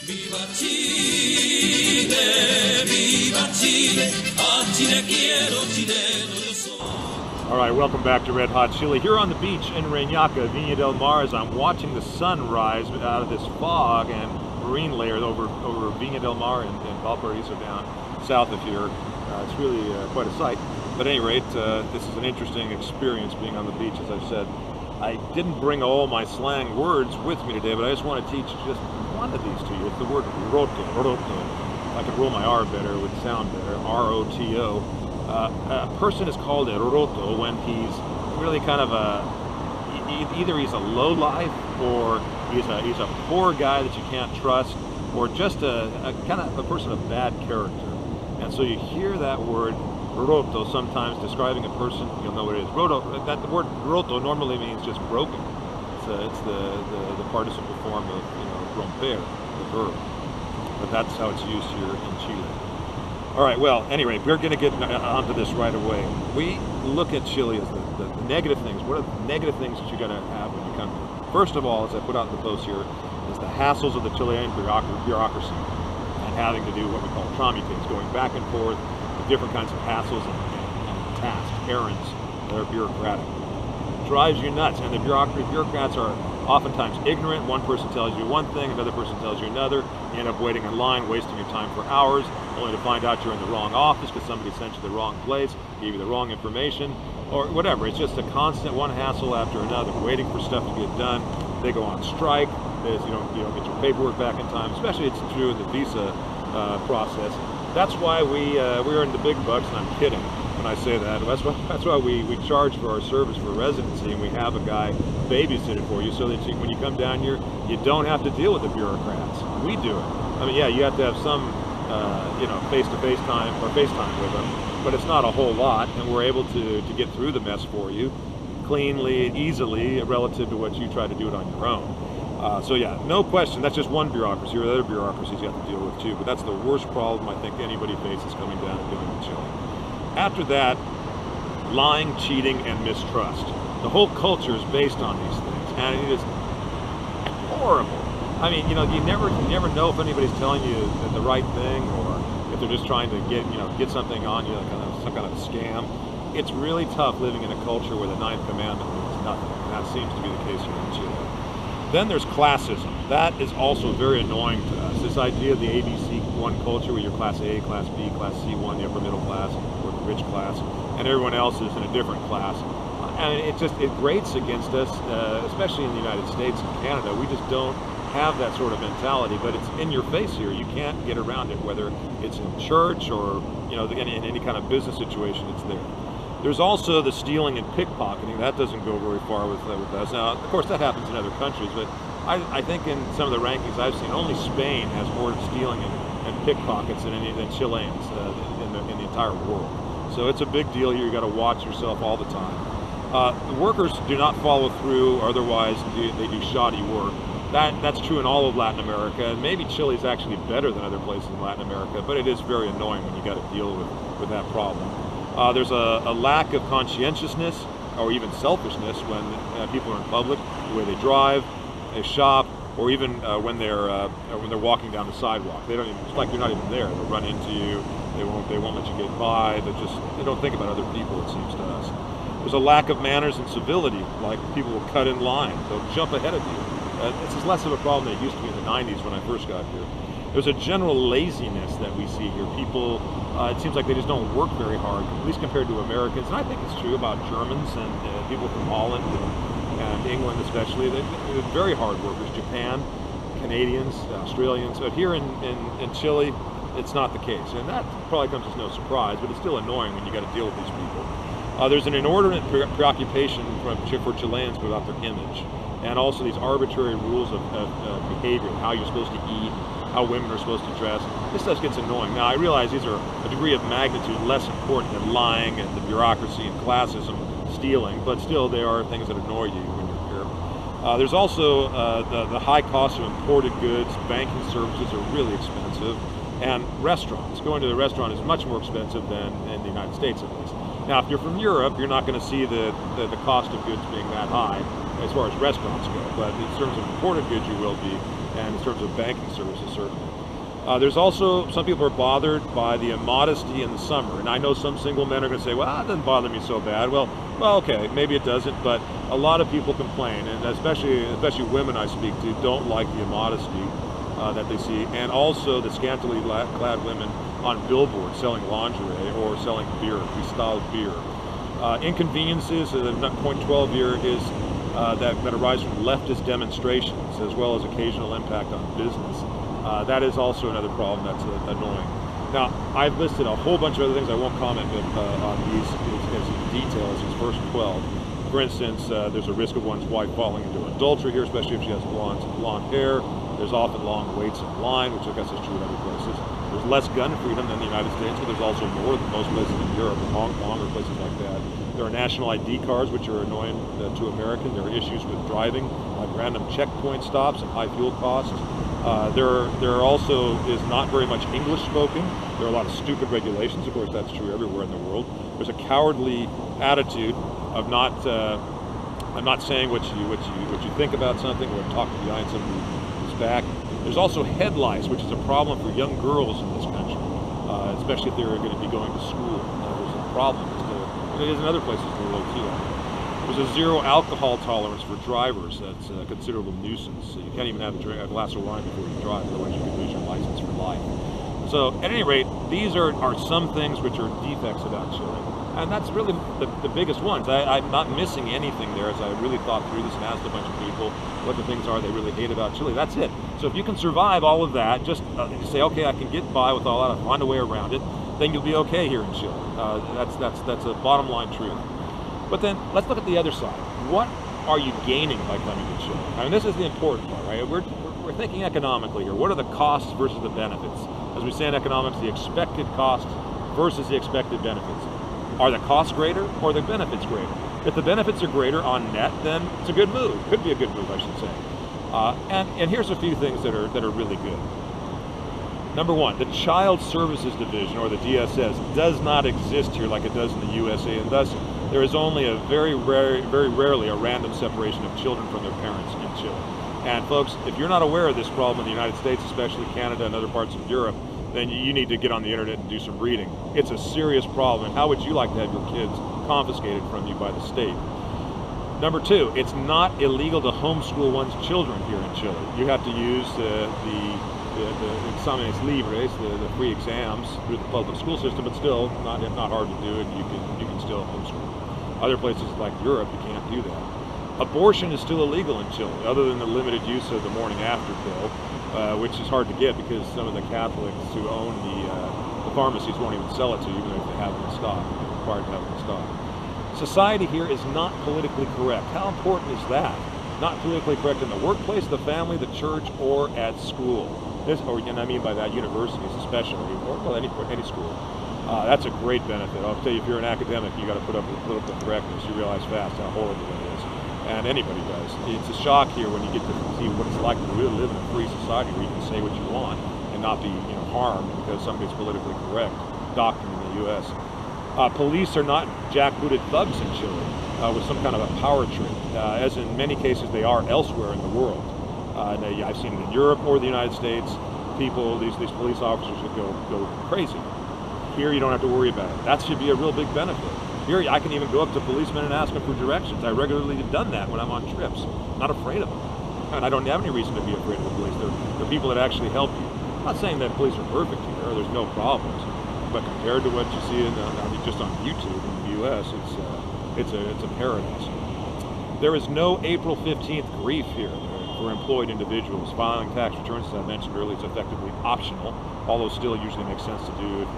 Viva Chile, viva Chile, a Chile quiero, chileno yo soy. All right, welcome back to Red Hot Chile. Here on the beach in Reñaca, Viña del Mar, as I'm watching the sun rise out of this fog and marine layer over Viña del Mar and Valparaiso down south of here. It's really quite a sight. But at any rate, this is an interesting experience being on the beach, as I've said. I didn't bring all my slang words with me today, but I just want to teach just one of these to you. It's the word roto. If I could roll my R better, it would sound better. R-O-T-O. A person is called a roto when he's really kind of either he's a lowlife, or he's a poor guy that you can't trust, or just a kind of a person of bad character. And so you hear that word roto sometimes describing a person, you'll know what it is. Roto, the word roto normally means just broken. It's the participle form of, romper, the verb. But that's how it's used here in Chile. All right, well, anyway, we're going to get onto this right away. We look at Chile as the negative things. What are the negative things that you're going to have when you come here? First of all, as I put out in the post here, is the hassles of the Chilean bureaucracy and having to do what we call tramitations, going back and forth, different kinds of hassles and tasks, errands that are bureaucratic. It drives you nuts, and the bureaucrats are oftentimes ignorant. One person tells you one thing, another person tells you another. You end up waiting in line, wasting your time for hours, only to find out you're in the wrong office because somebody sent you the wrong place, gave you the wrong information, or whatever. It's just a constant one hassle after another, waiting for stuff to get done. They go on strike. You don't get your paperwork back in time, especially it's true in the visa process. That's why we earn the big bucks, and I'm kidding when I say that. That's why we charge for our service for residency, and we have a guy babysit it for you, so that when you come down here, you don't have to deal with the bureaucrats. We do it. I mean, yeah, you have to have some, face-to-face time or FaceTime with them, but it's not a whole lot, and we're able to get through the mess for you cleanly, easily, relative to what you try to do it on your own. So yeah, no question, that's just one bureaucracy, or other bureaucracies you have to deal with too, but that's the worst problem I think anybody faces coming down and living in Chile. After that, lying, cheating, and mistrust. The whole culture is based on these things, and it is horrible. I mean, you never know if anybody's telling you the right thing, or if they're just trying to get something on you, like some kind of a scam. It's really tough living in a culture where the ninth commandment means nothing, and that seems to be the case here in Chile. Then there's classism. That is also very annoying to us. This idea of the ABC1 culture, where you're class A, class B, class C1, the upper middle class, or the rich class, and everyone else is in a different class. And it grates against us, especially in the United States and Canada. We just don't have that sort of mentality, but it's in your face here. You can't get around it, whether it's in church or in any kind of business situation, it's there. There's also the stealing and pickpocketing. That doesn't go very far with us. Now, of course, that happens in other countries, but I think in some of the rankings I've seen, only Spain has more stealing and pickpockets than Chileans in the entire world. So it's a big deal here. You got to watch yourself all the time. The workers do not follow through, or otherwise they do shoddy work. That's true in all of Latin America, and maybe Chile is actually better than other places in Latin America, but it is very annoying when you got to deal with that problem. There's a lack of conscientiousness or even selfishness when people are in public, the way they drive, they shop, or even when they're walking down the sidewalk. They don't even, it's like you're not even there. They'll run into you. They won't let you get by. They don't think about other people, it seems to us. There's a lack of manners and civility, like people will cut in line. They'll jump ahead of you. This is less of a problem than it used to be in the 90s when I first got here. There's a general laziness that we see here. People, it seems like they just don't work very hard, at least compared to Americans. And I think it's true about Germans and people from Holland and England especially. They're very hard workers. Japan, Canadians, Australians. But here in Chile, it's not the case. And that probably comes as no surprise, but it's still annoying when you got to deal with these people. There's an inordinate preoccupation for Chileans about their image, and also these arbitrary rules of behavior, how you're supposed to eat, how women are supposed to dress. This stuff gets annoying. Now, I realize these are a degree of magnitude less important than lying and the bureaucracy and classism, stealing, but still there are things that annoy you when you're here. There's also the high cost of imported goods. Banking services are really expensive, and restaurants. Going to the restaurant is much more expensive than in the United States, at least. Now, if you're from Europe, you're not going to see the cost of goods being that high as far as restaurants go, but in terms of imported goods, you will be. and in terms of banking services, certainly. There's also, some people are bothered by the immodesty in the summer, and I know some single men are going to say, well, it doesn't bother me so bad. Well, okay, maybe it doesn't, but a lot of people complain, and especially women I speak to don't like the immodesty that they see, and also the scantily clad women on billboards selling lingerie or selling beer, cristal beer. Inconveniences, the point 12 here is that arise from leftist demonstrations, as well as occasional impact on business. That is also another problem that's annoying. Now, I've listed a whole bunch of other things. I won't comment on these as in detail as these first 12. For instance, there's a risk of one's wife falling into adultery here, especially if she has blonde hair. There's often long waits in line, which I guess is true in other places. There's less gun freedom than the United States, but there's also more than most places in Europe and Hong Kong or places like that. There are national ID cards, which are annoying to Americans. There are issues with driving, like random checkpoint stops and high fuel costs. There also is not very much English spoken. There are a lot of stupid regulations. Of course, that's true everywhere in the world. There's a cowardly attitude of not saying what you think about something, or talking behind somebody's back. There's also head lice, which is a problem for young girls in this country, especially if they're going to be going to school. There's a problem. It is in other places in the world too. There's a zero alcohol tolerance for drivers. That's a considerable nuisance. So you can't even have a glass of wine before you drive, otherwise you could lose your license for life. So at any rate, these are some things which are defects about Chile. And that's really the biggest ones. I'm not missing anything there as I really thought through this and asked a bunch of people what the things are they really hate about Chile. That's it. So if you can survive all of that, just say, okay, I can get by with all that, I'll find a way around it, then you'll be okay here in Chile. That's a bottom line truth. But then let's look at the other side. What are you gaining by coming to Chile? I mean, this is the important part, right? We're thinking economically here. What are the costs versus the benefits? As we say in economics, the expected costs versus the expected benefits. Are the costs greater or are the benefits greater? If the benefits are greater on net, then it's a good move. Could be a good move, I should say. And here's a few things that are really good. Number one, the Child Services Division, or the DSS, does not exist here like it does in the USA, and thus there is only very rarely a random separation of children from their parents in Chile. And folks, if you're not aware of this problem in the United States, especially Canada and other parts of Europe, then you need to get on the internet and do some reading. It's a serious problem, and how would you like to have your kids confiscated from you by the state? Number two, it's not illegal to homeschool one's children here in Chile. You have to use the exámenes libres, the free exams through the public school system, but still not hard to do, and you can still homeschool. Other places like Europe, you can't do that. Abortion is still illegal in Chile, other than the limited use of the morning after pill, which is hard to get because some of the Catholics who own the pharmacies won't even sell it to you, even if they have it in stock. They're required to have it in stock. Society here is not politically correct. How important is that? Not politically correct in the workplace, the family, the church, or at school. And I mean by that universities especially, or well, any school. That's a great benefit. I'll tell you, if you're an academic, you got to put up with political correctness. You realize fast how horrible it is, and anybody does. It's a shock here when you get to see what it's like to really live in a free society where you can say what you want and not be harmed because somebody's politically correct doctrine in the U.S. Police are not jackbooted thugs in Chile with some kind of a power trip, as in many cases they are elsewhere in the world. I've seen it in Europe or the United States. These police officers would go crazy. Here you don't have to worry about it. That should be a real big benefit. Here I can even go up to policemen and ask them for directions. I regularly have done that when I'm on trips. I'm not afraid of them. And I don't have any reason to be afraid of the police. They're people that actually help you. I'm not saying that police are perfect here, there's no problems. But compared to what you see just on YouTube in the US, it's a paradise. There is no April 15th grief here for employed individuals. Filing tax returns, as I mentioned earlier, it's effectively optional, although still usually makes sense to do if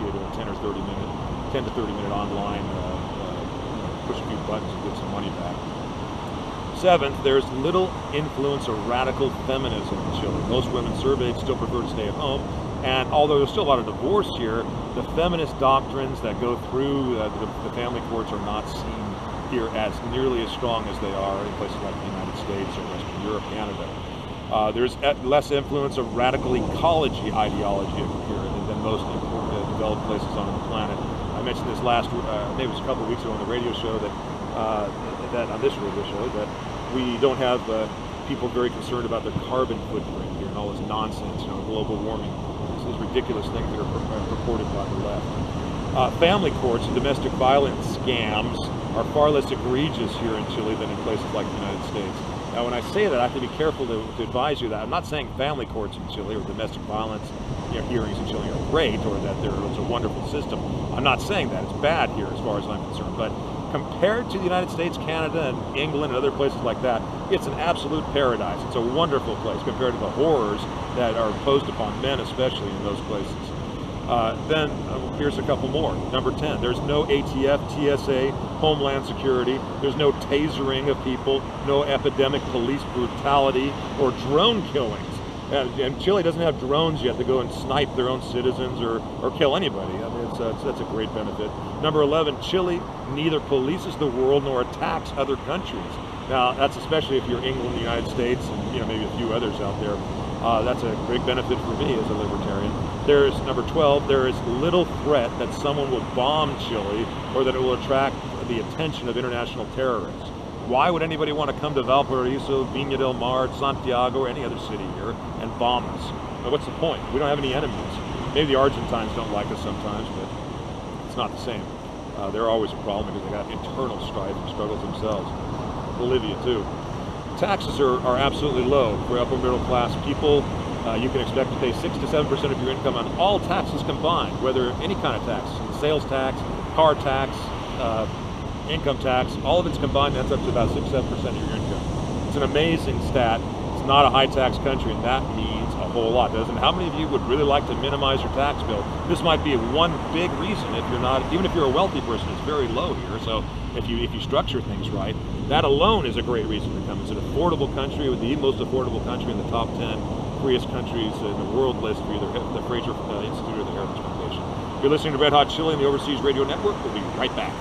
you do a 10 to 30 minute online, push a few buttons and get some money back. Seventh, there's little influence of radical feminism in Chile. Most women surveyed still prefer to stay at home, and although there's still a lot of divorce here, the feminist doctrines that go through the family courts are not seen here as nearly as strong as they are in places like the United States or Western Europe, Canada. There's less influence of radical ecology ideology here than most developed places on the planet. I mentioned this maybe it was a couple of weeks ago on the radio show that on this radio show that we don't have people very concerned about their carbon footprint here and all this nonsense, you know, global warming, these ridiculous things that are purported by the left. Family courts and domestic violence scams are far less egregious here in Chile than in places like the United States. Now, when I say that, I have to be careful to advise you that I'm not saying family courts in Chile or domestic violence hearings in Chile are great or that it's a wonderful system. I'm not saying that. It's bad here as far as I'm concerned. But compared to the United States, Canada, and England, and other places like that, it's an absolute paradise. It's a wonderful place compared to the horrors that are imposed upon men, especially in those places. Then here's a couple more. Number 10, there's no ATF, TSA, Homeland Security. There's no tasering of people, no epidemic police brutality or drone killings. And Chile doesn't have drones yet to go and snipe their own citizens or kill anybody. I mean, that's a great benefit. Number 11, Chile neither polices the world nor attacks other countries. Now, that's especially if you're England, the United States, and maybe a few others out there. That's a great benefit for me as a libertarian. There's number 12, there is little threat that someone will bomb Chile or that it will attract the attention of international terrorists. Why would anybody want to come to Valparaiso, Viña del Mar, Santiago, or any other city here and bomb us? Now, what's the point? We don't have any enemies. Maybe the Argentines don't like us sometimes, but it's not the same. They're always a problem because they got internal strife and struggles themselves. Bolivia too. Taxes are absolutely low for upper middle class people. You can expect to pay 6 to 7% of your income on all taxes combined, whether any kind of tax, sales tax, car tax, income tax, all of it's combined, that's up to about 6 to 7% of your income. It's an amazing stat. It's not a high tax country, and that means a whole lot, doesn't it? How many of you would really like to minimize your tax bill? This might be one big reason. If you're not, even if you're a wealthy person, it's very low here. So if you structure things right, that alone is a great reason to come. It's an affordable country, with the most affordable country in the top 10 freest countries in the world list for either the Fraser Institute or the Heritage Foundation. You're listening to Red Hot Chili and the Overseas Radio Network. We'll be right back.